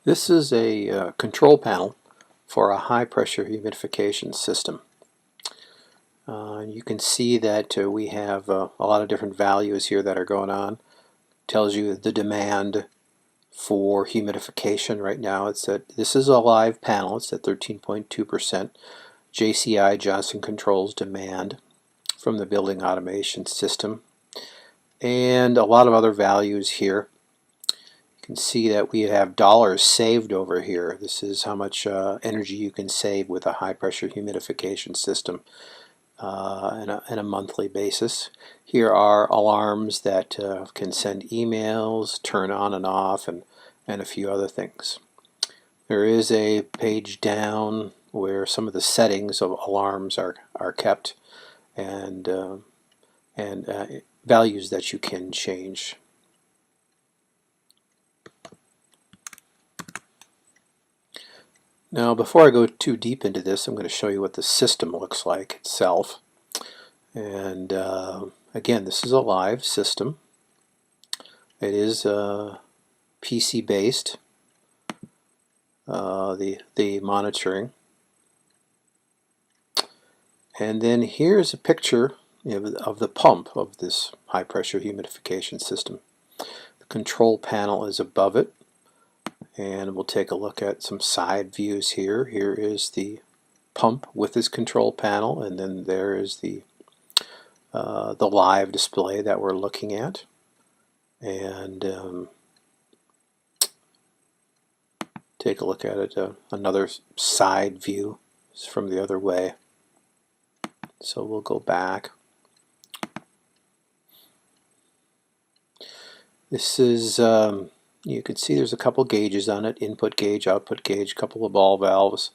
This is a control panel for a high pressure humidification system. You can see that we have a lot of different values here that are going on. Tells you the demand for humidification right now. This is a live panel. It's at 13.2%. JCI, Johnson Controls demand from the building automation system, and a lot of other values here. You can see that we have dollars saved over here. This is how much energy you can save with a high pressure humidification system on a monthly basis. Here are alarms that can send emails, turn on and off, and a few other things. There is a page down where some of the settings of alarms are kept, and values that you can change. Now, before I go too deep into this, I'm going to show you what the system looks like itself. And again, this is a live system. It is PC based, the monitoring. And then here's a picture of the pump of this high pressure humidification system. The control panel is above it, and we'll take a look at some side views here. Here is the pump with this control panel, and then there is the live display that we're looking at. And take a look at it, another side view from the other way. So we'll go back. This is, you can see there's a couple gauges on it, input gauge, output gauge, couple of ball valves,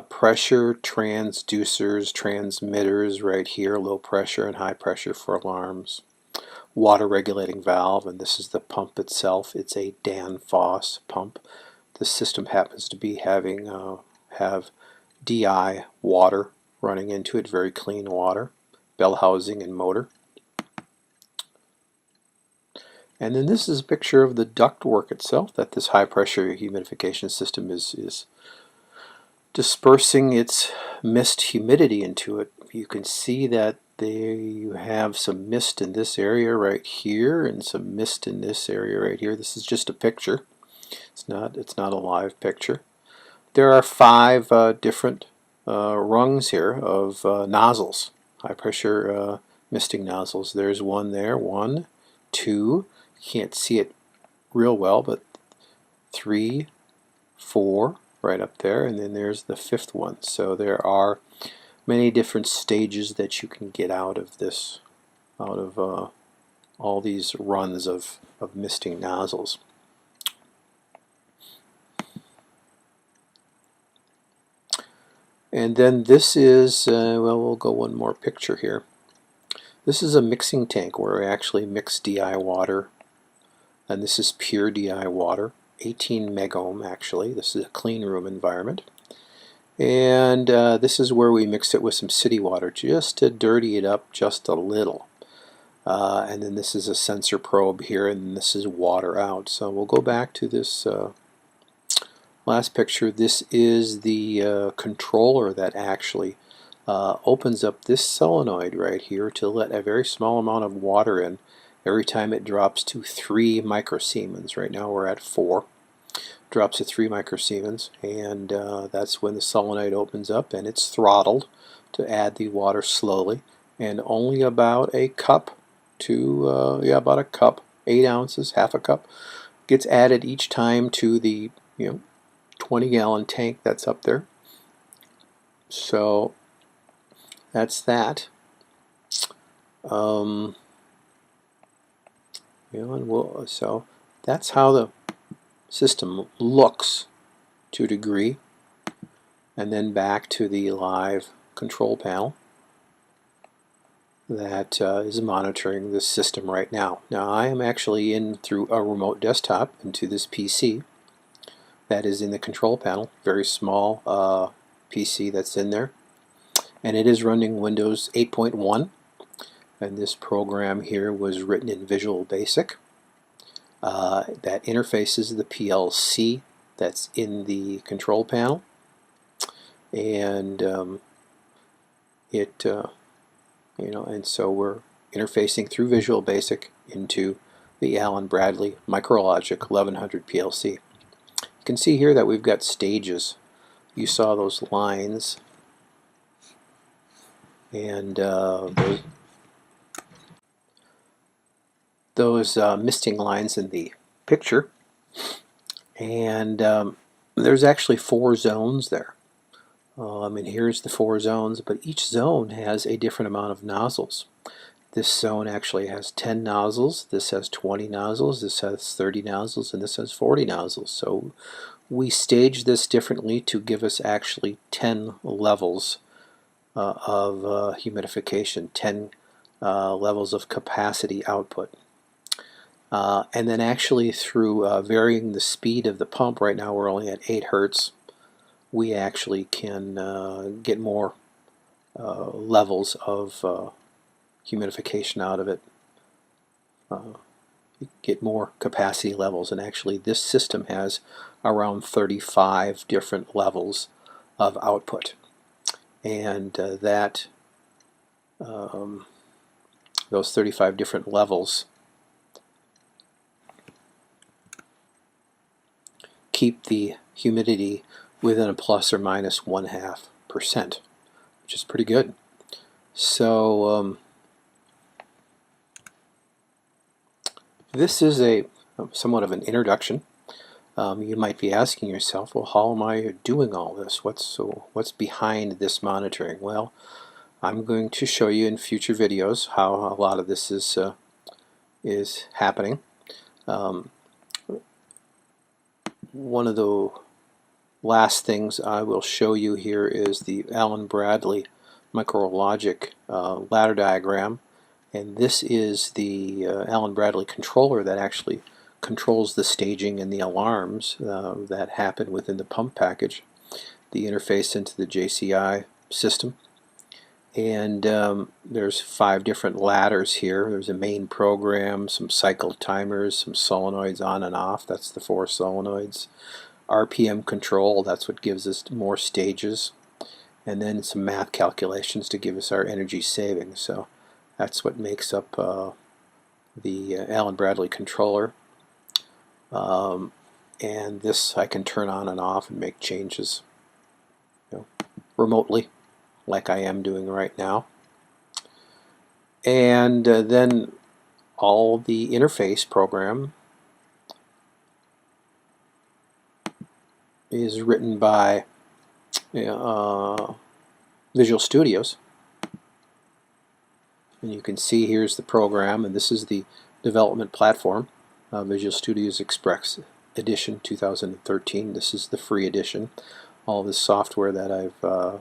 pressure, transducers, transmitters right here, low pressure and high pressure for alarms, water regulating valve, and this is the pump itself. It's a Danfoss pump. The system happens to be have DI water running into it, very clean water, bell housing and motor. And then this is a picture of the ductwork itself that this high pressure humidification system is dispersing its mist humidity into it. You can see that there you have some mist in this area right here and some mist in this area right here. This is just a picture. It's not a live picture. There are 5 different rungs here of nozzles, high pressure misting nozzles. There's one there, 1, 2, can't see it real well, but 3, 4 right up there, and then there's the 5th one. So there are many different stages that you can get out of this, out of all these runs of misting nozzles. And then this is, well, we'll go one more picture here. This is a mixing tank where we actually mix DI water, and this is pure DI water, 18 megohm actually. This is a clean room environment. And this is where we mix it with some city water just to dirty it up just a little. And then this is a sensor probe here, and this is water out. So we'll go back to this last picture. This is the controller that actually opens up this solenoid right here to let a very small amount of water in every time it drops to 3 microsiemens. Right now we're at 4. Drops to 3 microsiemens, and that's when the solenoid opens up and it's throttled to add the water slowly, and only about a cup to about a cup, 8 ounces, half a cup, gets added each time to the 20-gallon tank that's up there. So that's that. So that's how the system looks to a degree. And then back to the live control panel that is monitoring this system right now. Now I am actually in through a remote desktop into this PC that is in the control panel, very small PC that's in there, and it is running Windows 8.1, and this program here was written in Visual Basic that interfaces the PLC that's in the control panel, and and so we're interfacing through Visual Basic into the Allen Bradley MicroLogic 1100 PLC. You can see here that we've got stages. You saw those lines, and those misting lines in the picture, and there's actually 4 zones there. And here's the 4 zones, but each zone has a different amount of nozzles. This zone actually has 10 nozzles, this has 20 nozzles, this has 30 nozzles, and this has 40 nozzles. So we stage this differently to give us actually 10 levels of humidification, 10 levels of capacity output. And then actually through varying the speed of the pump, right now we're only at 8 Hertz, we actually can get more levels of humidification out of it, get more capacity levels, and actually this system has around 35 different levels of output, and those 35 different levels keep the humidity within a plus or minus 0.5%, which is pretty good. So this is a somewhat of an introduction. You might be asking yourself, well, how am I doing all this? What's behind this monitoring? Well, I'm going to show you in future videos how a lot of this is happening. One of the last things I will show you here is the Allen Bradley MicroLogic ladder diagram, and this is the Allen Bradley controller that actually controls the staging and the alarms that happen within the pump package, the interface into the JCI system. And there's 5 different ladders here. There's a main program, some cycle timers, some solenoids on and off, that's the 4 solenoids, RPM control, that's what gives us more stages, and then some math calculations to give us our energy savings. So that's what makes up the Allen Bradley controller. And this I can turn on and off and make changes remotely, like I am doing right now. And then all the interface program is written by Visual Studios. And you can see here's the program, and this is the development platform, Visual Studios Express Edition 2013. This is the free edition. All this software that I've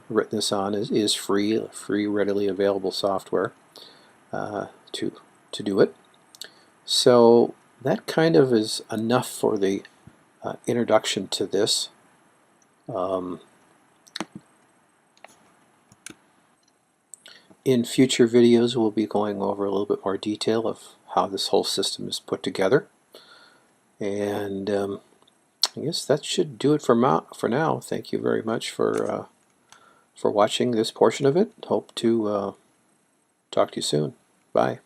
written this on is free readily available software to do it. So that kind of is enough for the introduction to this. In future videos we'll be going over a little bit more detail of how this whole system is put together, and I guess that should do it for now. Thank you very much for watching this portion of it. Hope to talk to you soon. Bye.